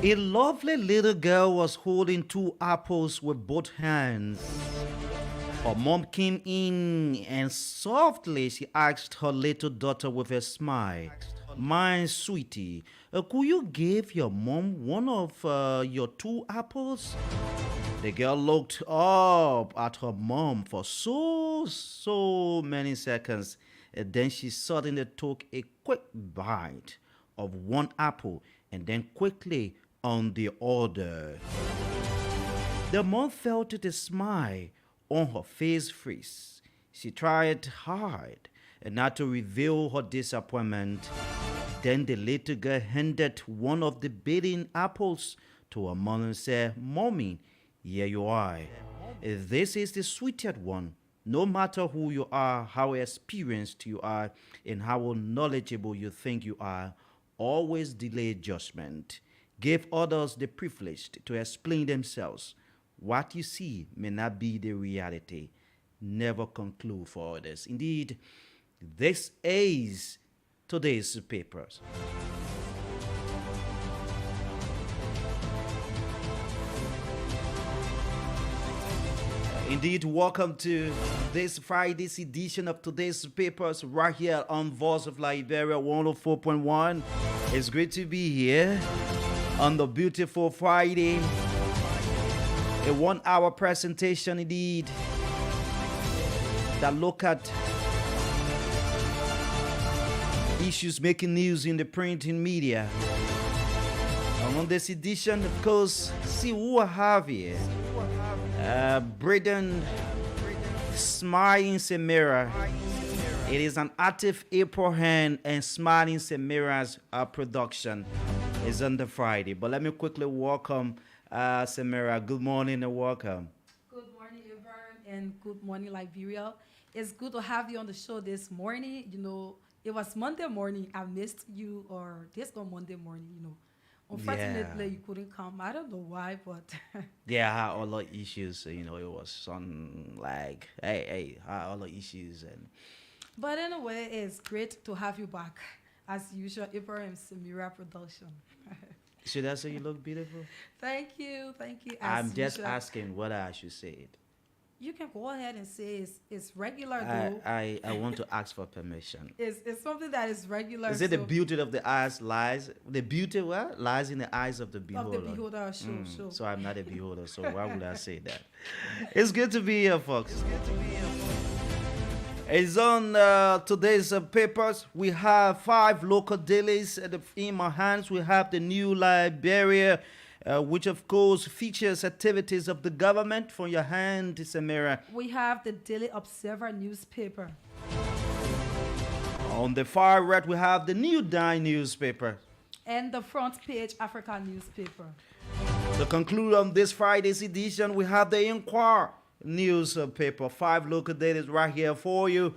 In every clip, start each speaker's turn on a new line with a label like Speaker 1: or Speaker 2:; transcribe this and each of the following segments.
Speaker 1: A lovely little girl was holding two apples with both hands. Her mom came in and softly she asked her little daughter with a smile, "My sweetie, could you give your mom one of your two apples?" The girl looked up at her mom for so many seconds, and then she suddenly took a quick bite of one apple and then quickly on the other. The mom felt the smile on her face freeze. She tried hard not to reveal her disappointment. Then the little girl handed one of the beaten apples to her mother and said, "Mommy, here you are. This is the sweetest one. No matter who you are, how experienced you are, and how knowledgeable you think you are, always delay judgment. Give others the privilege to explain themselves. What you see may not be the reality. Never conclude for others." Indeed, this is today's papers. Indeed, welcome to this Friday's edition of today's papers right here on Voice of Liberia 104.1. It's great to be here on the beautiful Friday. A 1 hour presentation indeed that look at issues making news in the printing media. And on this edition, of course, see who I have here. Braden Smiling Samira. It is an active April hand and Smiling Samira's production is on the Friday. But let me quickly welcome Samira. Good morning and welcome.
Speaker 2: Good morning, Ivan, and good morning, Liberia. It's good to have you on the show this morning. It was Monday morning. I missed you, or this on Monday morning. Unfortunately, you couldn't come. I don't know why, but
Speaker 1: Yeah, I had all the issues. It was some like, hey, I had all the issues and.
Speaker 2: but anyway, it's great to have you back as usual. Ibrahim Samira production.
Speaker 1: Should I say you look beautiful?
Speaker 2: Thank you.
Speaker 1: I'm
Speaker 2: As
Speaker 1: just
Speaker 2: usual.
Speaker 1: asking whether I should say it.
Speaker 2: You can go ahead and say it's regular though.
Speaker 1: I want to ask for permission.
Speaker 2: It's something that is regular.
Speaker 1: Is it the
Speaker 2: so-
Speaker 1: beauty of the eyes lies? The beauty what lies in the eyes of the
Speaker 2: of
Speaker 1: beholder.
Speaker 2: the beholder? Sure.
Speaker 1: So I'm not a beholder. So why would I say that? It's good to be here, folks. It's on today's papers. We have 5 local dailies in my hands. We have the New Liberia, which of course features activities of the government. For your hand, Samira.
Speaker 2: We have the Daily Observer newspaper.
Speaker 1: On the far right, we have the New Dine newspaper.
Speaker 2: And the front page Africa newspaper.
Speaker 1: To conclude on this Friday's edition, we have the Inquirer newspaper. 5 local dailies right here for you.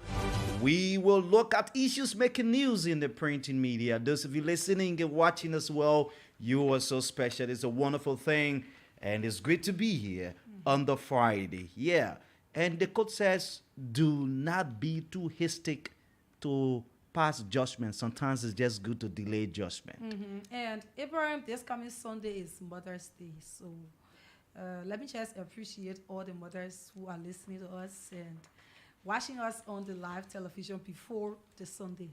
Speaker 1: We will look at issues making news in the printing media. Those of you listening and watching as well, you are so special. It's a wonderful thing, and it's great to be here on the Friday. Yeah, and the code says, do not be too hasty to pass judgment. Sometimes it's just good to delay judgment.
Speaker 2: And Abraham, this coming Sunday is Mother's Day. So let me just appreciate all the mothers who are listening to us and watching us on the live television before the Sunday.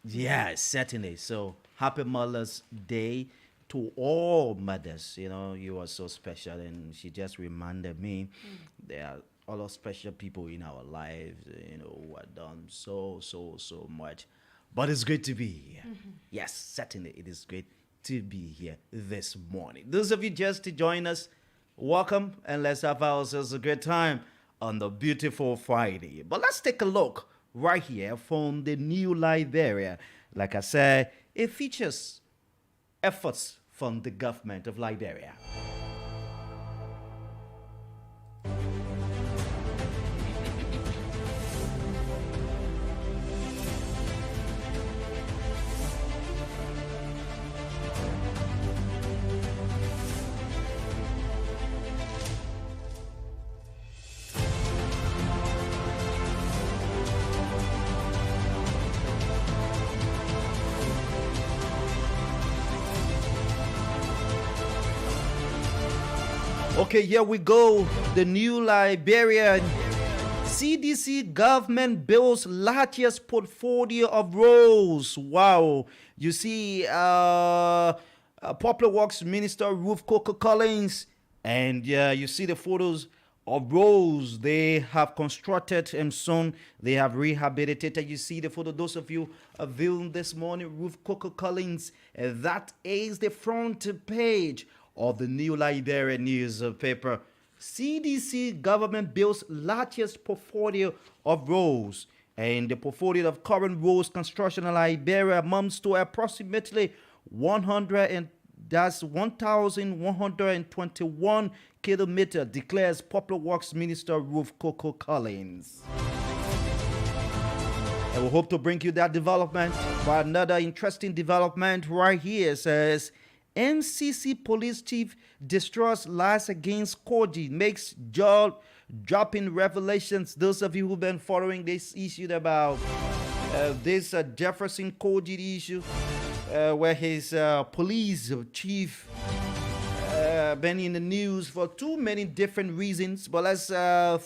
Speaker 1: Yes, certainly. So happy Mother's Day to all mothers. You are so special, and she just reminded me there are all those special people in our lives, who are done so much. But it's great to be here. Yes, certainly it is great to be here this morning. Those of you just to join us, welcome, and let's have ourselves a great time on the beautiful Friday. But let's take a look right here from the New Liberia. Like I said, it features efforts from the government of Liberia. Okay, here we go. The new Liberian CDC government builds largest portfolio of roles. Wow. You see, Popular Works Minister Ruth Coker Collins, and you see the photos of roads they have constructed and soon they have rehabilitated. You see the photo, those of you viewing this morning, Ruth Coker Collins, that is the front page of the New Liberia newspaper. CDC government builds largest portfolio of roads, and the portfolio of current roads construction in Liberia amounts to approximately 1,121 kilometers, declares Popular Works Minister Ruth Coker Collins. And we hope to bring you that development. But another interesting development right here says NCC Police Chief destroys lies against Koji, makes jaw dropping revelations. Those of you who've been following this issue about this Jefferson Koji issue, where his police chief been in the news for too many different reasons. But let's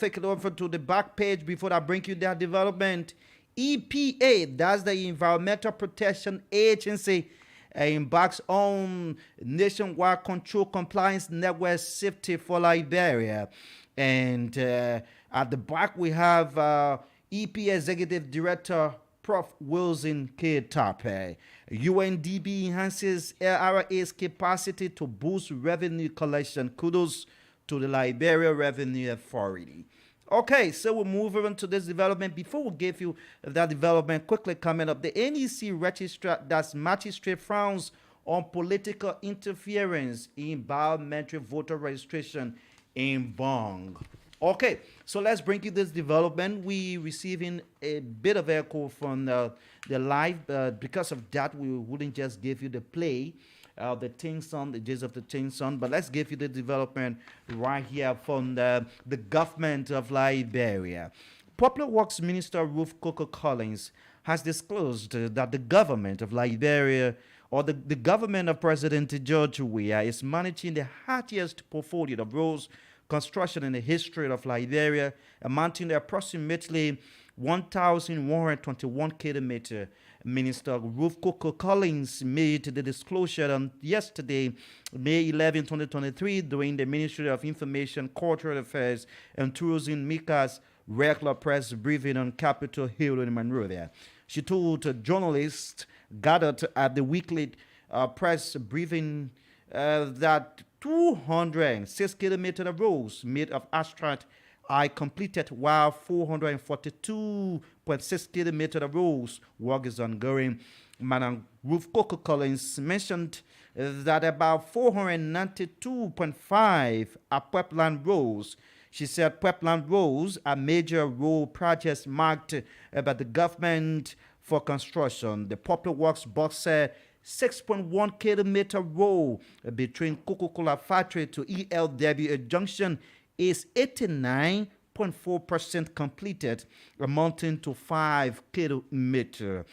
Speaker 1: take it over to the back page before I bring you that development. EPA, that's the Environmental Protection Agency, embarks on nationwide control compliance network safety for Liberia. And at the back we have EPA Executive Director Prof. Wilson K. Tape. UNDP enhances LRA's capacity to boost revenue collection. Kudos to the Liberia Revenue Authority. Okay, so we'll move on to this development. Before we give you that development, quickly coming up, the NEC magistrate frowns on political interference in biometric voter registration in Bong. Okay, so let's bring you this development. We receiving a bit of echo from the live. Because of that, we wouldn't just give you the play, the Ting Song, the gist of the Ting Song, but let's give you the development right here from the government of Liberia. Popular Works Minister Ruth Coker Collins has disclosed that the government of Liberia, or the government of President George Weah, is managing the highest portfolio of roads construction in the history of Liberia, amounting to approximately 1,121 kilometers. Minister Ruth Coker Collins made the disclosure on yesterday, May 11, 2023, during the Ministry of Information, Cultural Affairs, and Tourism MICA's regular press briefing on Capitol Hill in Monrovia. She told journalists gathered at the weekly press briefing that 206 kilometers of roads made of asphalt are completed, while 442.6 kilometers of roads work is ongoing. Madam Ruth Coker Collins mentioned that about 492.5 are Pepland roads. She said Pepland roads are major road projects marked by the government for construction. The Popular Works boss said 6.1 kilometer road between Coca-Cola Factory to ELW Junction is 89.4% completed, amounting to 5 kilometers.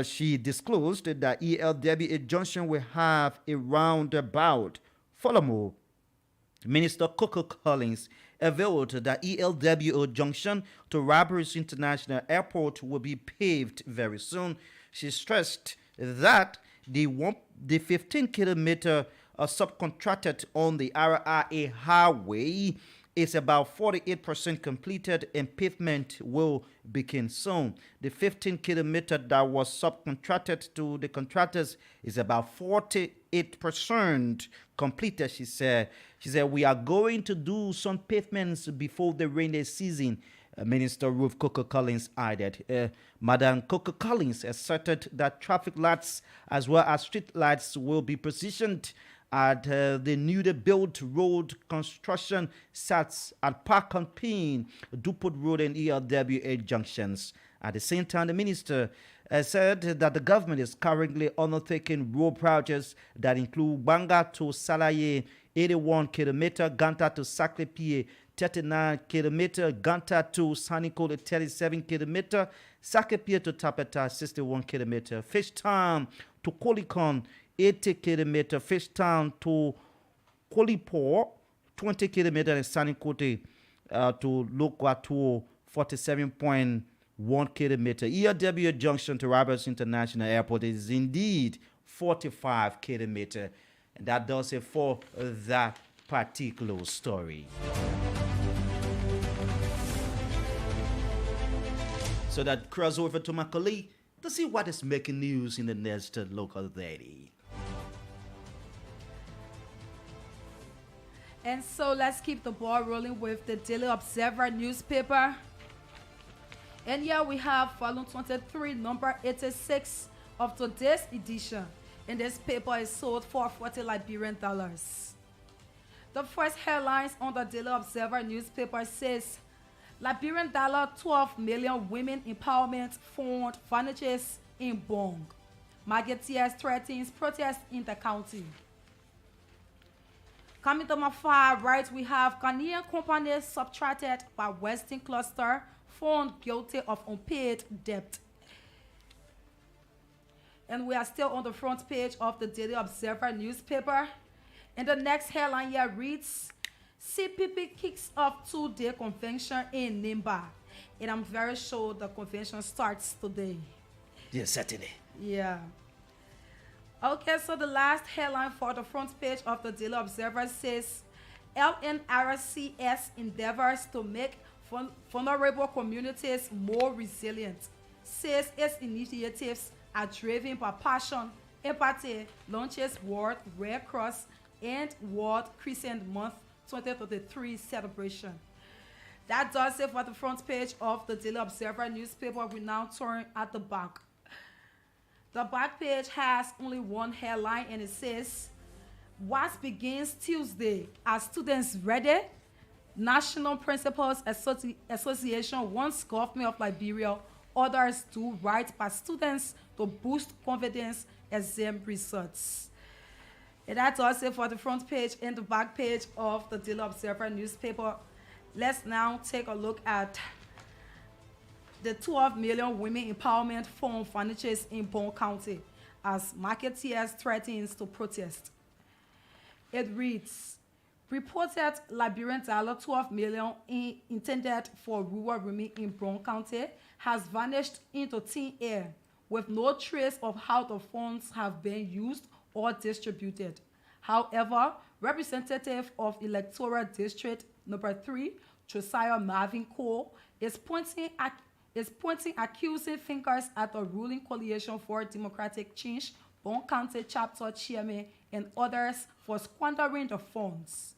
Speaker 1: She disclosed that ELW Junction will have a roundabout. Furthermore, Minister Coker Collins revealed that ELW Junction to Rabbits International Airport will be paved very soon. She stressed that the 15-kilometer subcontracted on the RRA highway is about 48% completed and pavement will begin soon. The 15-kilometer that was subcontracted to the contractors is about 48% completed, she said. She said, we are going to do some pavements before the rainy season. Minister Ruth Coker Collins added. Madam Coker Collins asserted that traffic lights as well as street lights will be positioned at the newly built road construction sites at Park and Pin, Dupont Road, and ELWA junctions. At the same time, the minister said that the government is currently undertaking road projects that include Banga to Salaye, 81 kilometer, Ganta to Saklepie, 39 kilometer, Ganta to Saniko, 37 kilometer, Saklepie to Tapeta, 61 kilometer, Fishtown to Kolikon, 80 kilometer, Fishtown to Kolipor, 20 kilometers, and Sanikote to Lokwatuo 47.1 kilometers. ERW junction to Roberts International Airport is indeed 45 kilometers. And that does it for that particular story. So that cross over to my colleague to see what is making news in the next local daily.
Speaker 2: And so let's keep the ball rolling with the Daily Observer newspaper. And here we have volume 23, number 86 of today's edition. And this paper is sold for 40 Liberian dollars. The first headlines on the Daily Observer newspaper says, Liberian dollar 12 million women empowerment fund vanishes in Bong. Marketeers threatens protest in the county. Coming to my far right, we have Ghanaian companies subtracted by Western cluster found guilty of unpaid debt. And we are still on the front page of the Daily Observer newspaper. And the next headline here reads, CPP kicks off two-day convention in Nimba. And I'm very sure the convention starts today.
Speaker 1: Yes, Saturday.
Speaker 2: Yeah. Okay, so the last headline for the front page of the Daily Observer says, LNRCS endeavors to make vulnerable communities more resilient. Says its initiatives are driven by passion, empathy, launches World Red Cross and World Crescent Month 2023 celebration. That does it for the front page of the Daily Observer newspaper. We now turn at the back. The back page has only one headline and it says, WAS begins Tuesday. Are students ready? National Principals Association wants government of Liberia orders to write by students to boost confidence exam results. And that's also for the front page and the back page of the Daily Observer newspaper. Let's now take a look at the 12 million women empowerment fund vanishes in Bong County as marketeers threatens to protest. It reads, reported Liberian dollar 12 million intended for rural women in Bong County has vanished into thin air with no trace of how the funds have been used or distributed. However, representative of Electoral District Number 3, Josiah Marvin Cole, is pointing accusing fingers at the ruling Coalition for Democratic Change, Bong County Chapter Chairman, and others for squandering the funds.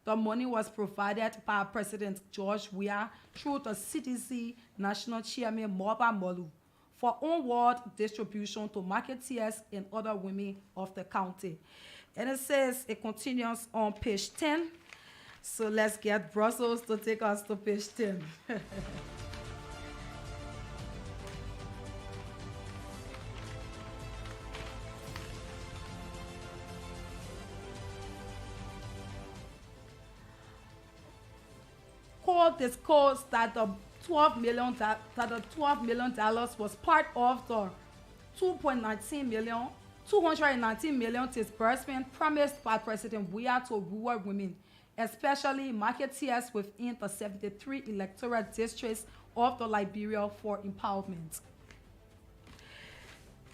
Speaker 2: The money was provided by President George Weah through the CDC National Chairman Moba Molu for onward distribution to marketeers and other women of the county. And it says, it continues on page 10. So let's get Brussels to take us to page 10. Court disclosed that the $12 million was part of the 219 million disbursement promised by President Weah to rural women, especially marketeers within the 73 electoral districts of the Liberia for empowerment.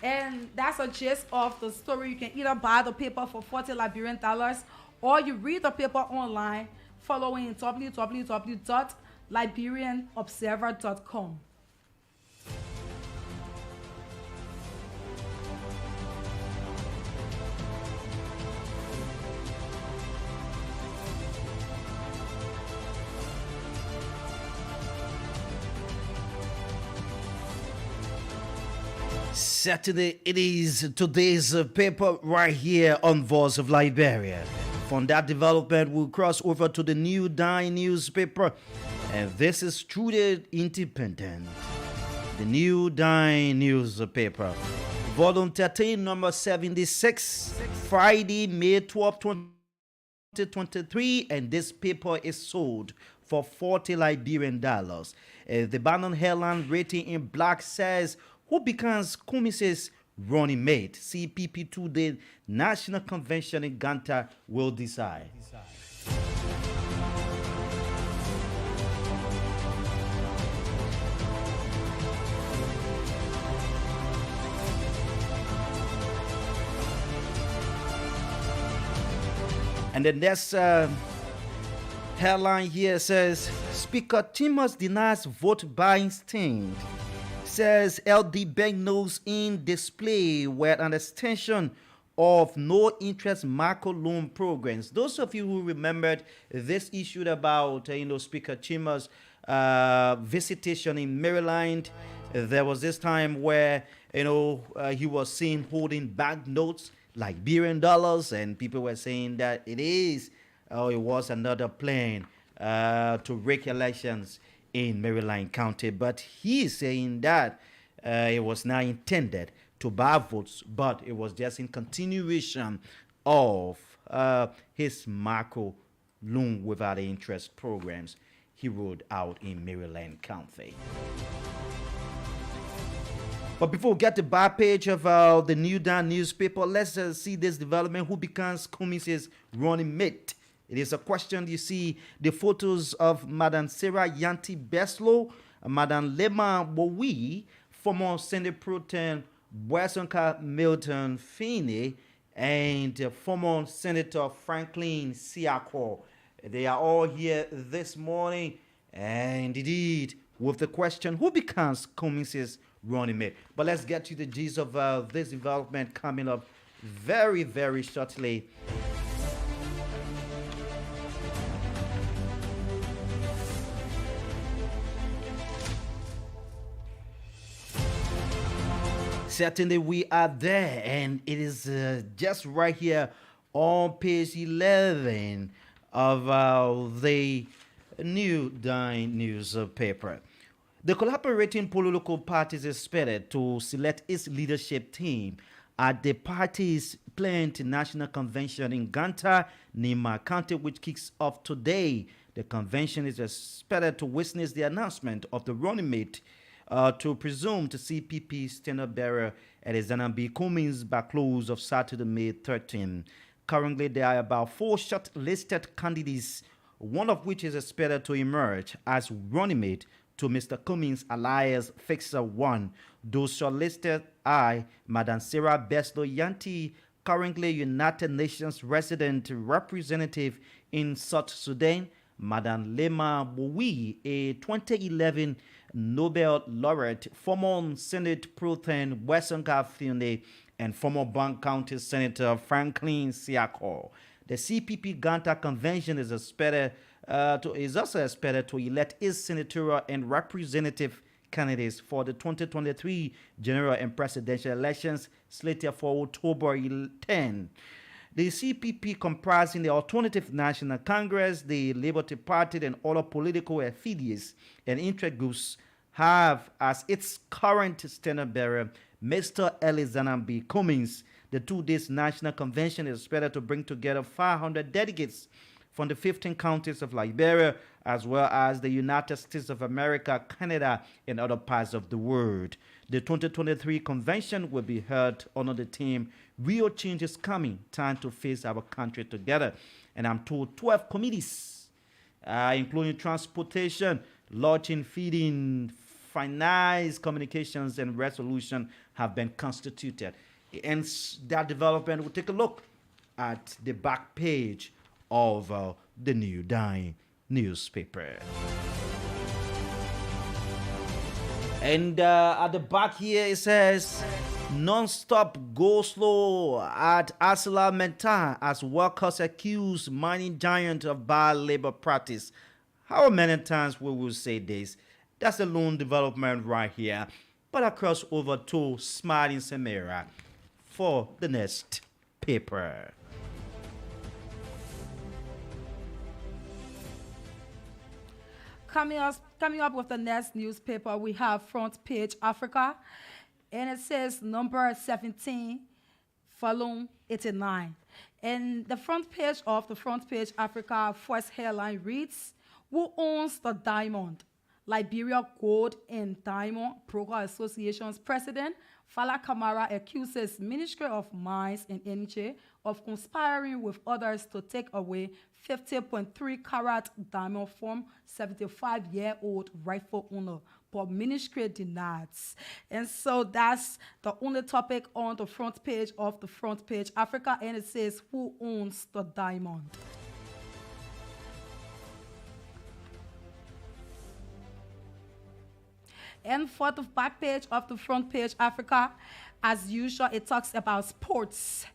Speaker 2: And that's a gist of the story. You can either buy the paper for 40 Liberian dollars or you read the paper online following www.liberianobserver.com.
Speaker 1: Saturday, it is today's paper right here on Voice of Liberia. From that development, we'll cross over to the New Dine newspaper, and this is truly independent. The New Dine newspaper, volume 13, number 76, Friday, May 12, 2023, and this paper is sold for 40 Liberian dollars. The Bannon headline rating in black says, who becomes Kumise's running mate? CPP 2-day National Convention in Ganta will decide. And the next headline here says Speaker Timmons denies vote buying stint. Says LD Bank notes in display were an extension of no interest macro loan programs. Those of you who remembered this issue about Speaker Timmons visitation in Maryland, there was this time where he was seen holding banknotes, Liberian dollars, and people were saying that it was another plan to rig elections in Maryland County. But he is saying that it was not intended to buy votes, but it was just in continuation of his macro loan without interest programs he rolled out in Maryland County. But before we get to the back page of the New Dawn newspaper, let's see this development. Who becomes Cummings' running mate? It is a question. You see the photos of Madam Sarah Yanti Beslow, Madam Lema Bowie, former Senate Pro Tem Bwesonka Milton Finney, and former Senator Franklin Siako. They are all here this morning, and indeed, with the question, who becomes Cummings' running mate? But let's get to the gist of this development coming up very, very shortly. Certainly we are there, and it is just right here on page 11 of the New Dawn newspaper. The collaborating political parties is expected to select its leadership team at the party's planned national convention in Ganta, Nima County, which kicks off today. The convention is expected to witness the announcement of the running mate to presume to CPP standard bearer Alexander B. Cummings by close of Saturday, May 13. Currently, there are about 4 shortlisted candidates, one of which is expected to emerge as running mate to Mr. Cummings' alliance Fixer 1. Those shortlisted are Madam Sarah Beslow Yanti, currently United Nations resident representative in South Sudan, Madam Lema Bowie, a 2011 Nobel laureate, former Senate Pro Tem Bwesonka Finney, and former Bank County Senator Franklin Siako. The CPP Ganta Convention is also expected to elect its senatorial and representative candidates for the 2023 general and presidential elections slated for October 10. The CPP, comprising the Alternative National Congress, the Liberty Party, and other political affiliates and interest groups, have as its current standard bearer Mr. Alexander B. Cummings. The 2-day national convention is expected to bring together 500 delegates from the 15 counties of Liberia, as well as the United States of America, Canada, and other parts of the world. The 2023 convention will be held under the theme, Real Change is Coming, Time to Face Our Country Together. And I'm told 12 committees, including transportation, lodging, feeding, finance, communications, and resolution, have been constituted. And that development, we'll take a look at the back page of the New Dawn newspaper. And at the back here it says, non-stop go slow at Asila Mentar as workers accuse mining giant of bad labor practice. How many times we will say this? That's a loan development right here. But I cross over to Smiling Samira for the next paper.
Speaker 2: Coming up with the next newspaper, we have Front Page Africa, and it says number 17, volume 89. And the front page of the Front Page Africa first headline reads, who owns the diamond? Liberia Gold and Diamond Broker Association's president, Fala Kamara, accuses Ministry of Mines and Energy of conspiring with others to take away 50.3 carat diamond from 75-year-old rightful owner but ministry denies. And so that's the only topic on the front page of the Front Page Africa, and it says, who owns the diamond? And for the back page of the Front Page Africa, as usual, it talks about sports.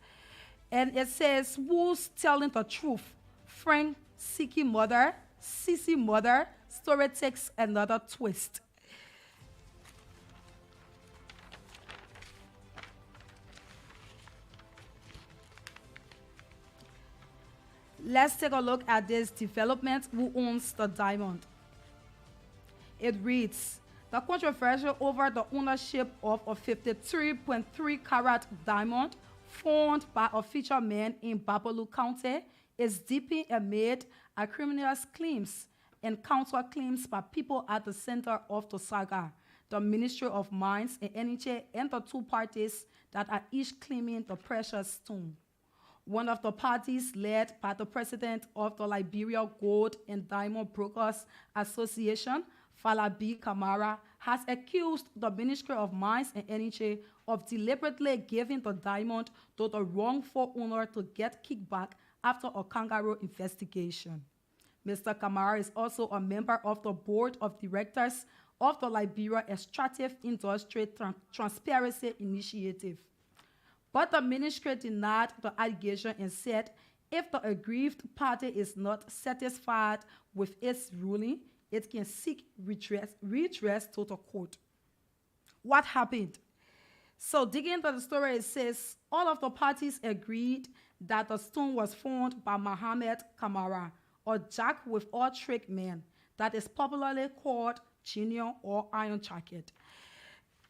Speaker 2: And it says, who's telling the truth? Frank Siki mother, Sisi mother, story takes another twist. Let's take a look at this development. Who owns the diamond? It reads, the controversy over the ownership of a 53.3 carat diamond found by a featured man in Babalu County is deepening amid acrimonious claims and counterclaims by people at the center of the saga, the Ministry of Mines and Energy, and the two parties that are each claiming the precious stone. One of the parties, led by the president of the Liberia Gold and Diamond Brokers Association, Falabi Kamara, has accused the Ministry of Mines and Energy of deliberately giving the diamond to the wrongful owner to get kickback after a kangaroo investigation. Mr. Kamara is also a member of the board of directors of the Liberia Extractive Industry Transparency Initiative. But the ministry denied the allegation and said if the aggrieved party is not satisfied with its ruling, it can seek redress to the court. What happened? So digging into the story, it says all of the parties agreed that the stone was found by Mohammed Kamara, a jack with all trick man that is popularly called Junior or Iron Jacket.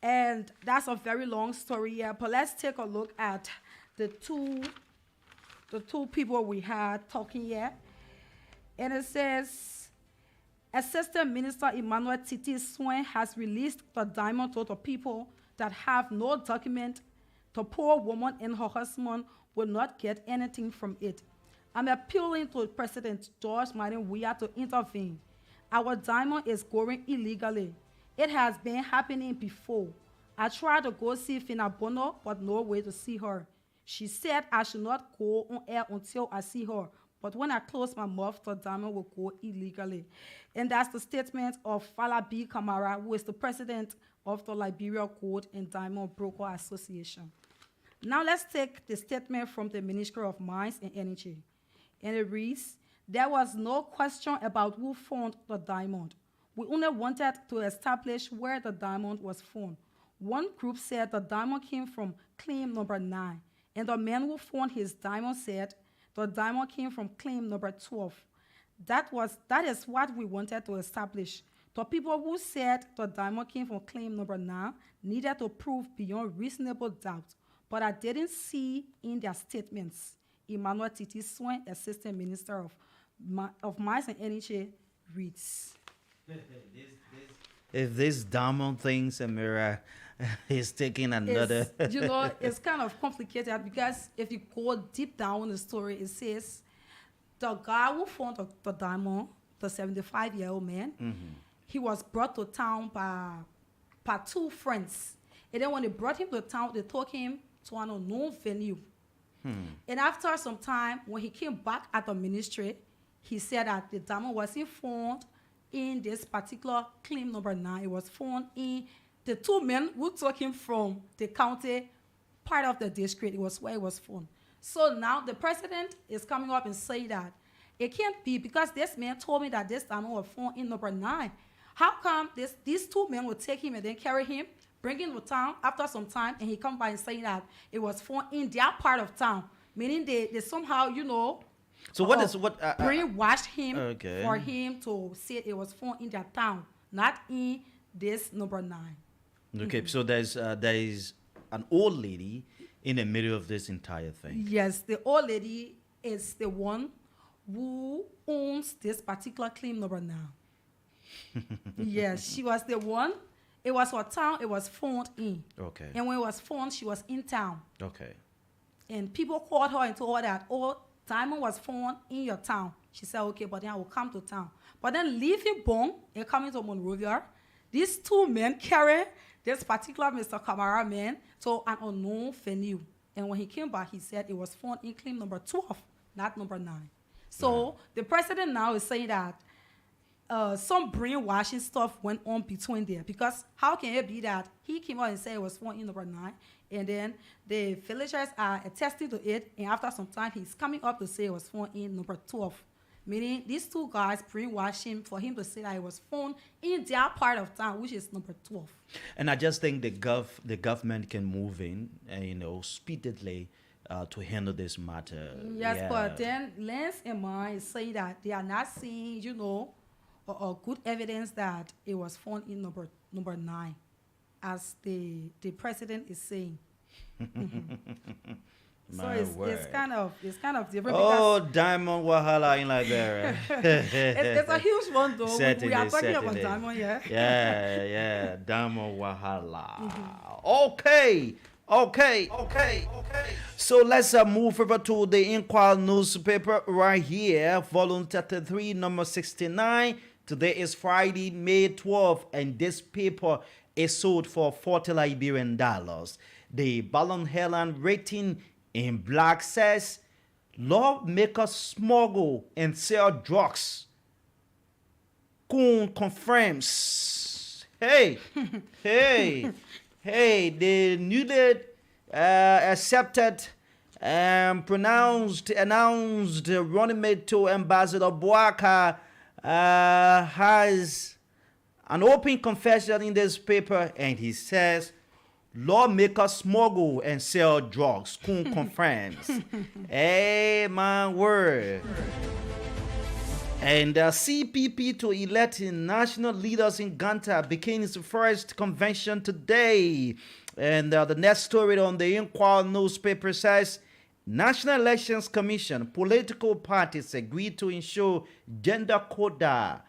Speaker 2: And that's a very long story here, but let's take a look at the two people we had talking here. And it says, Assistant Minister Emmanuel Titi Swain has released the diamond to the people that have no document. The poor woman and her husband will not get anything from it. I'm appealing to President George Martin Weah to intervene. Our diamond is going illegally. It has been happening before. I tried to go see Fina Bono, but no way to see her. She said I should not go on air until I see her. But when I close my mouth, the diamond will go illegally. And that's the statement of Falabi Kamara, who is the president of the Liberia Gold and Diamond Broker Association. Now let's take the statement from the Ministry of Mines and Energy. And it reads, there was no question about who found the diamond. We only wanted to establish where the diamond was found. One group said the diamond came from claim number 9, and the man who found his diamond said the diamond came from claim number 12. That is what we wanted to establish. The people who said the diamond came from claim number 9 needed to prove beyond reasonable doubt, but I didn't see in their statements. Emmanuel Titi Swain, Assistant Minister of Mines and Energy, reads.
Speaker 1: If this diamond thing, Samira, is taking another...
Speaker 2: It's kind of complicated because if you go deep down in the story, it says the guy who found the diamond, the 75-year-old man, he was brought to town by two friends. And then when they brought him to town, they took him to an unknown venue. And after some time, when he came back at the ministry, he said that the diamond wasn't found in this particular claim number 9. It was found in the two men who took him from the county part of the district. It was where it was found. So now the president is coming up and saying that it can't be because this man told me that this diamond was found in number 9. How come these two men would take him and then carry him, bring him to town after some time, and he come by and saying that it was found in their part of town, meaning they somehow,
Speaker 1: So
Speaker 2: brainwashed him for him to say it was found in their town, not in this number 9.
Speaker 1: Okay, so there is an old lady in the middle of this entire thing.
Speaker 2: Yes, the old lady is the one who owns this particular claim number 9. Yes, she was the one. It was her town it was found in.
Speaker 1: Okay.
Speaker 2: And when it was found, she was in town.
Speaker 1: Okay.
Speaker 2: And people called her and told her that, diamond was found in your town. She said, okay, but then I will come to town. But then leaving Bong and coming to Monrovia, These two men carry this particular Mr. Kamara man to an unknown venue. And when he came back, he said it was found in claim number 12, not number 9. So the president now is saying that some brainwashing stuff went on between there, because how can it be that he came out and said it was found in number 9, and then the villagers are attesting to it, and after some time he's coming up to say it was found in number 12, meaning these two guys brainwashed him for him to say that it was found in their part of town, which is number 12.
Speaker 1: And I just think the government can move in, speedily to handle this matter.
Speaker 2: Yes,
Speaker 1: Yeah.
Speaker 2: but then Lance and mine say that they are not seeing, good evidence that it was found in number 9, as the president is saying. So
Speaker 1: My
Speaker 2: it's
Speaker 1: word.
Speaker 2: kind of different.
Speaker 1: Oh, Diamond Wahala in Liberia.
Speaker 2: It's a huge one though. We are
Speaker 1: Certainly,
Speaker 2: talking about
Speaker 1: certainly.
Speaker 2: diamond, yeah.
Speaker 1: Yeah, Diamond Wahala.
Speaker 2: Mm-hmm.
Speaker 1: Okay. So let's move over to the Inquirer newspaper right here, volume 33, number 69. Today is Friday, May 12th, and this paper is sold for $40 Liberian. The Ballon Helen rating in black says lawmakers smuggle and sell drugs. Kun confirms. Hey, the newly accepted and announced running mate to Ambassador Boaka has an open confession in this paper, and he says lawmakers smuggle and sell drugs. Kun confirms. Hey, my word. And CPP to elect national leaders in Ghana begins its first convention today. And the next story on the Inquirer newspaper says National Elections Commission, political parties agreed to ensure gender quota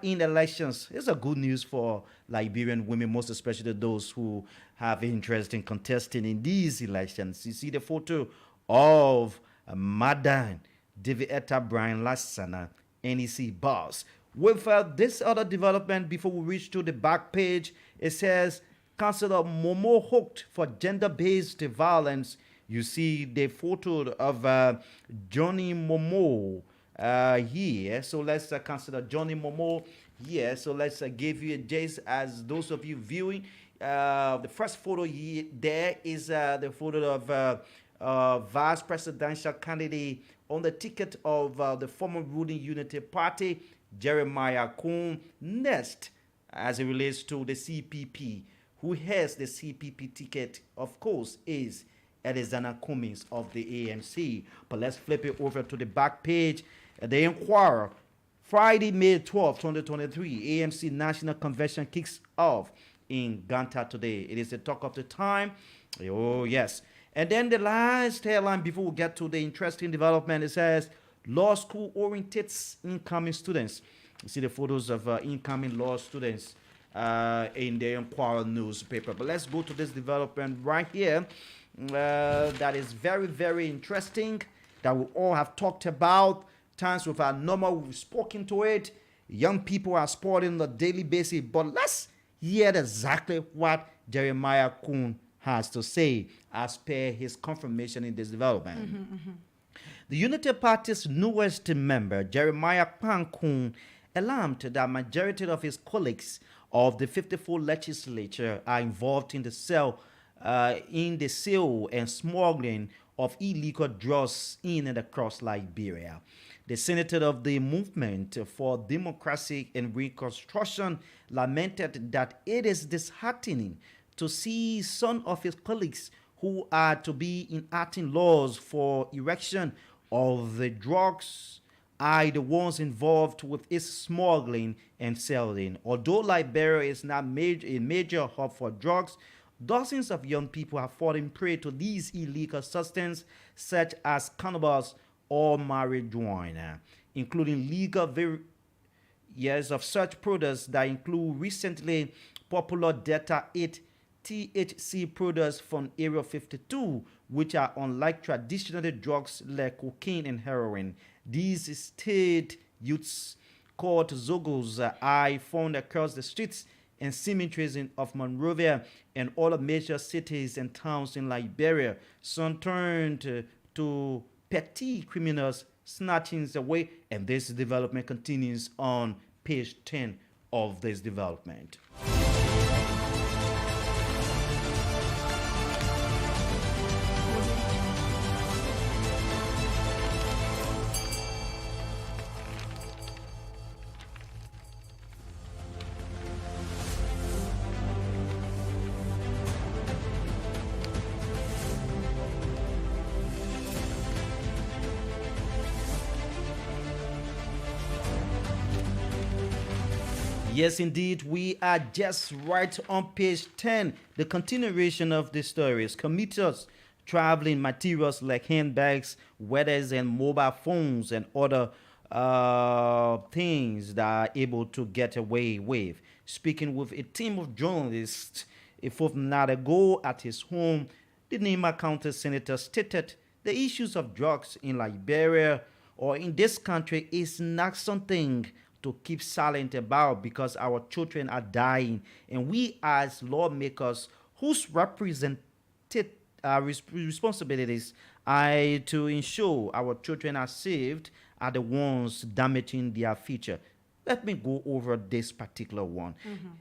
Speaker 1: in elections. It's a good news for Liberian women, most especially those who have interest in contesting in these elections. You see the photo of Madam Devietta Brian Lassana, NEC boss. With this other development, before we reach to the back page, it says Councillor Momo hooked for gender-based violence. You see the photo of Johnny Momo here. So let's consider Johnny Momo here. So let's give you a gist as those of you viewing. The first photo here, there is the photo of vice presidential candidate on the ticket of the former ruling Unity Party, Jeremiah Kuhn. Next, as it relates to the CPP, who has the CPP ticket, of course, is Alexander Cummings of the AMC. But let's flip it over to the back page. The Inquirer, Friday, May 12, 2023, AMC National Convention kicks off in Ghana today. It is the talk of the time. Oh, yes. And then the last headline before we get to the interesting development, it says law school orientates incoming students. You see the photos of incoming law students in the Inquirer newspaper. But let's go to this development right here. That is very, very interesting, that we all have talked about. Times with our normal, we've spoken to it. Young people are sporting on a daily basis. But let's hear exactly what Jeremiah Kuhn has to say as per his confirmation in this development. The Unity Party's newest member, Jeremiah Kuhn, alarmed that majority of his colleagues of the 54 legislature are involved in the sale and smuggling of illegal drugs in and across Liberia. The senator of the Movement for Democracy and Reconstruction lamented that it is disheartening to see some of his colleagues who are to be enacting laws for erection of the drugs are the ones involved with its smuggling and selling. Although Liberia is not a major hub for drugs, dozens of young people have fallen prey to these illegal substances such as cannabis or marijuana, including legal variants of such products that include recently popular Delta 8 THC products from Area 52, which are unlike traditional drugs like cocaine and heroin. These state youths called Zogos are found across the streets and cemeteries of Monrovia and other major cities and towns in Liberia. Some turned to petty criminals snatching away, and this development continues on page 10 of this development. Yes, indeed, we are just right on page 10. The continuation of the stories. Commuters traveling materials like handbags, weathers, and mobile phones and other things that are able to get away with. Speaking with a team of journalists a fortnight ago at his home, the Nima County Senator stated the issues of drugs in Liberia or in this country is not something to keep silent about because our children are dying, and we as lawmakers whose responsibilities are to ensure our children are saved are the ones damaging their future. Let me go over this particular one.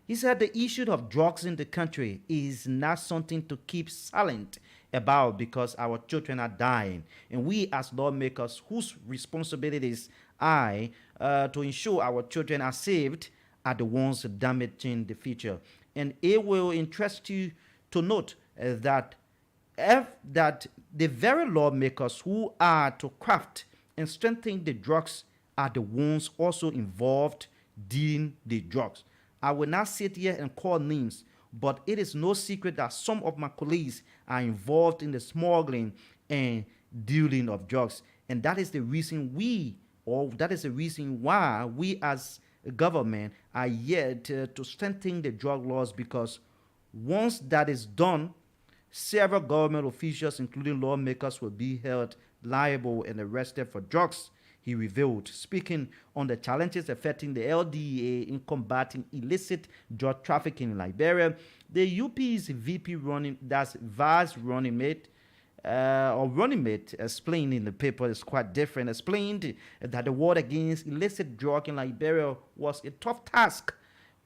Speaker 1: He said the issue of drugs in the country is not something to keep silent about because our children are dying, and we as lawmakers whose responsibilities are to ensure our children are saved are the ones damaging the future. And it will interest you to note that the very lawmakers who are to craft and strengthen the drugs are the ones also involved dealing the drugs. I will not sit here and call names, but it is no secret that some of my colleagues are involved in the smuggling and dealing of drugs. And that is the reason that is the reason why we as a government are yet to strengthen the drug laws, because once that is done, several government officials, including lawmakers, will be held liable and arrested for drugs, he revealed. Speaking on the challenges affecting the LDA in combating illicit drug trafficking in Liberia, the UP's VP Vice running mate, explained in the paper, is quite different, explained that the war against illicit drug in Liberia was a tough task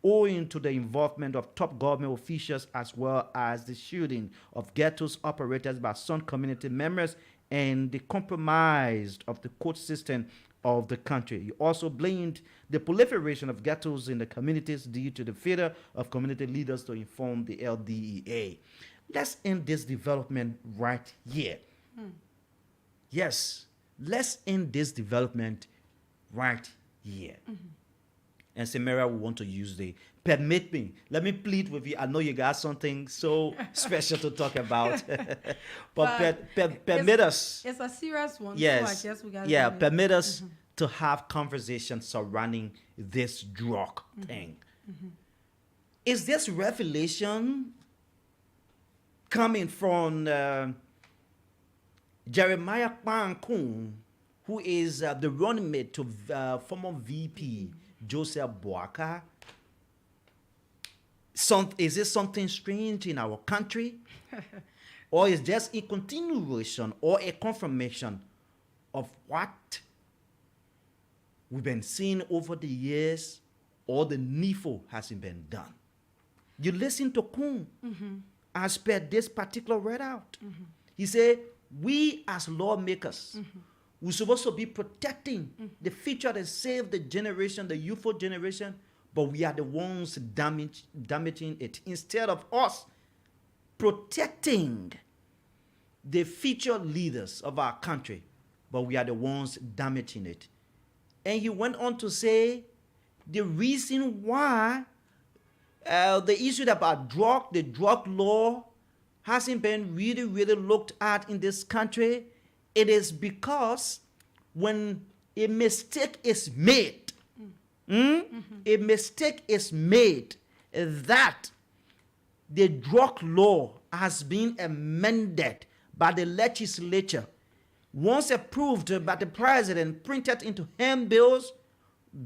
Speaker 1: owing to the involvement of top government officials as well as the shooting of ghettos operators by some community members and the compromise of the court system of the country. He also blamed the proliferation of ghettos in the communities due to the failure of community leaders to inform the LDEA. Let's end this development right here. Yes, let's end this development right here. And Samara will want to use the permit me. Let me plead with you. I know you got something so special to talk about. but permit us.
Speaker 2: It's a serious one.
Speaker 1: Yes.
Speaker 2: So I guess we got
Speaker 1: permit us to have conversations surrounding this drug thing. Is this revelation coming from Jeremiah Kwankun, who is the running mate to former VP Joseph Boaka? Is this something strange in our country? Or is just a continuation or a confirmation of what we've been seeing over the years, or the needful hasn't been done? You listen to Kun as per this particular readout. He said, we as lawmakers, we're supposed to be protecting the future and save the generation, the youthful generation, but we are the ones damaging it. Instead of us protecting the future leaders of our country, but we are the ones damaging it. And he went on to say the reason why the issue about the drug law hasn't been really looked at in this country, it is because when a mistake is made, a mistake is made that the drug law has been amended by the legislature, once approved by the president, printed into handbills,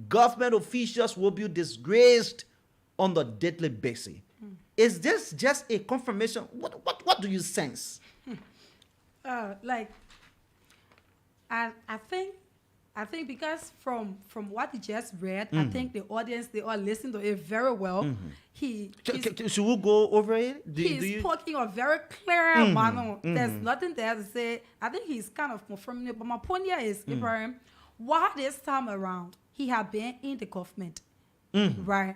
Speaker 1: government officials will be disgraced on a daily basis. Is this just a confirmation? What do you sense?
Speaker 2: Like I think because from what he just read, I think the audience they all listen to it very well.
Speaker 1: Should we go over it?
Speaker 2: He's talking a very clear manner. There's nothing there to say. I think he's kind of confirming it. But my point here is, Ibrahim, why this time around he had been in the government, right?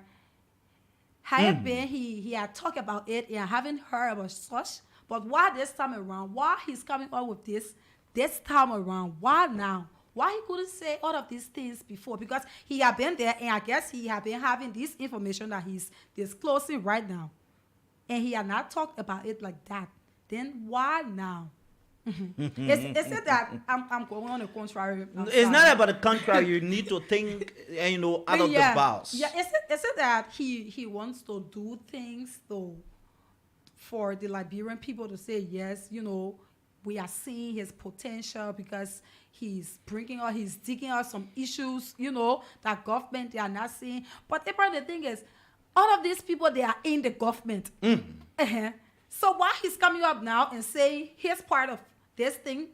Speaker 2: Had been he had talked about it and I haven't heard about such. But why this time around? Why he's coming up with this time around? Why now? Why he couldn't say all of these things before? Because he had been there, and I guess he had been having this information that he's disclosing right now, and he had not talked about it like that. Then why now? It's it that I'm going on the contrary.
Speaker 1: It's not about the contrary. You need to think, out of the box.
Speaker 2: Yeah, it's it that he wants to do things though for the Liberian people to say yes, we are seeing his potential because he's digging out some issues, that government they are not seeing. But the thing is, all of these people, they are in the government. So why he's coming up now and saying he's part of this thing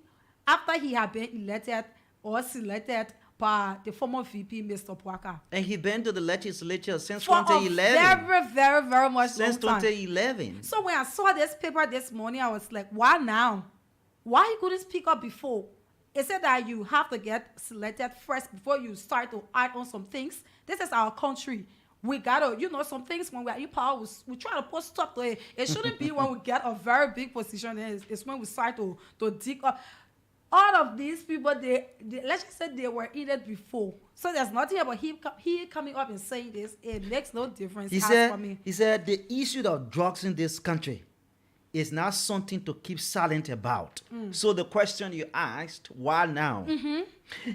Speaker 2: after he had been elected or selected by the former VP, Mr. Pwaka.
Speaker 1: And he been to the legislature since
Speaker 2: For
Speaker 1: 2011.
Speaker 2: a very, very, very much
Speaker 1: since
Speaker 2: long time.
Speaker 1: 2011.
Speaker 2: So when I saw this paper this morning, I was like, why now? Why you couldn't speak up before? It said that you have to get selected first before you start to act on some things. This is our country. We gotta, some things when we are in power, we try to put stop to it. It shouldn't be when we get a very big position. It's when we start to dig up. All of these people, they let's just say they were in it before. So there's nothing about he coming up and saying this. It makes no difference.
Speaker 1: He said the issue of drugs in this country is not something to keep silent about. So the question you asked, why now?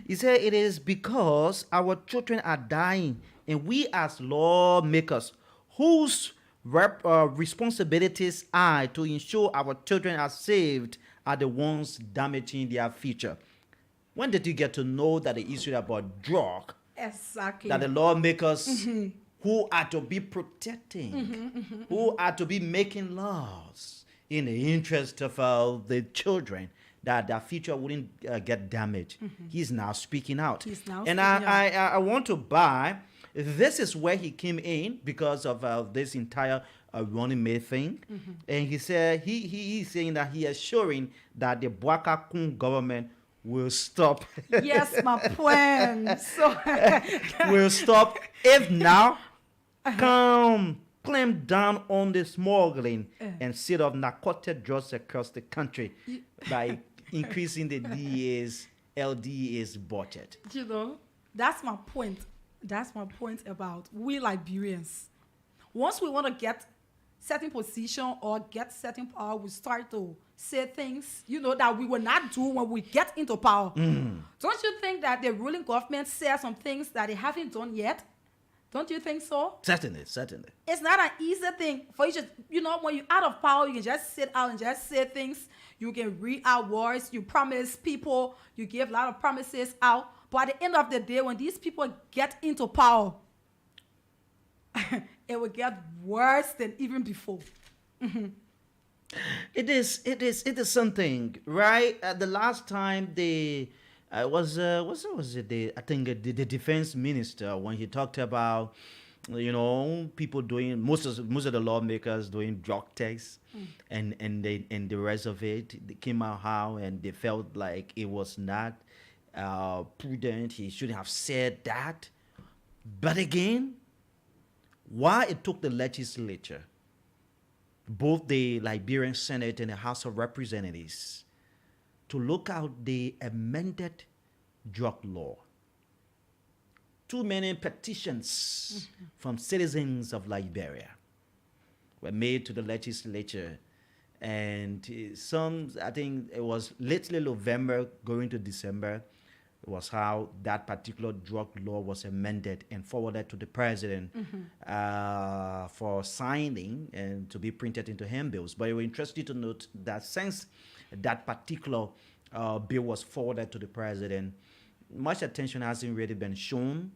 Speaker 1: He said it is because our children are dying, and we as lawmakers, whose responsibilities are to ensure our children are saved, are the ones damaging their future. When did you get to know that the issue about drug,
Speaker 2: exactly,
Speaker 1: that the lawmakers who are to be protecting, who are to be making laws in the interest of the children, that their future wouldn't get damaged? He's now speaking out. I want to buy, this is where he came in because of this entire running mate thing. And he said, he's saying that he is assuring that the Bwaka Kun government will stop.
Speaker 2: Yes, my plan. So
Speaker 1: will stop if now clamp down on the smuggling and set off narcotic drugs across the country by increasing the LDA's budget.
Speaker 2: That's my point. That's my point about we Liberians. Once we want to get certain position or get certain power, we start to say things, that we will not do when we get into power. Don't you think that the ruling government says some things that they haven't done yet? Don't you think so?
Speaker 1: Certainly.
Speaker 2: It's not an easy thing for you just, when you're out of power, you can just sit out and just say things. You can read out words. You promise people. You give a lot of promises out. But at the end of the day, when these people get into power, it will get worse than even before.
Speaker 1: It is something, right? The last time I think the defense minister, when he talked about people doing most of the lawmakers doing drug tests and the rest of it, they came out how and they felt like it was not prudent. He shouldn't have said that. But again, why it took the legislature, both the Liberian Senate and the House of Representatives, to look out the amended drug law. Too many petitions from citizens of Liberia were made to the legislature, and some, I think it was lately November going to December, was how that particular drug law was amended and forwarded to the president for signing and to be printed into handbills. But it was interesting to note that since that particular bill was forwarded to the president, much attention hasn't really been shown,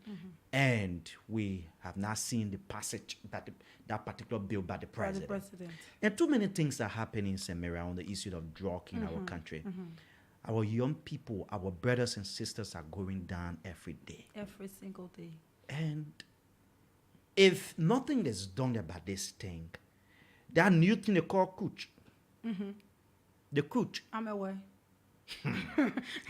Speaker 1: and we have not seen the passage that particular bill by the
Speaker 2: By the
Speaker 1: president.
Speaker 2: president.
Speaker 1: And too many things are happening, Samira, on the issue of drug in our country. Our young people, our brothers and sisters are going down every day.
Speaker 2: Every single day.
Speaker 1: And if nothing is done about this thing, that new thing they call cooch, the cooch.
Speaker 2: I'm aware.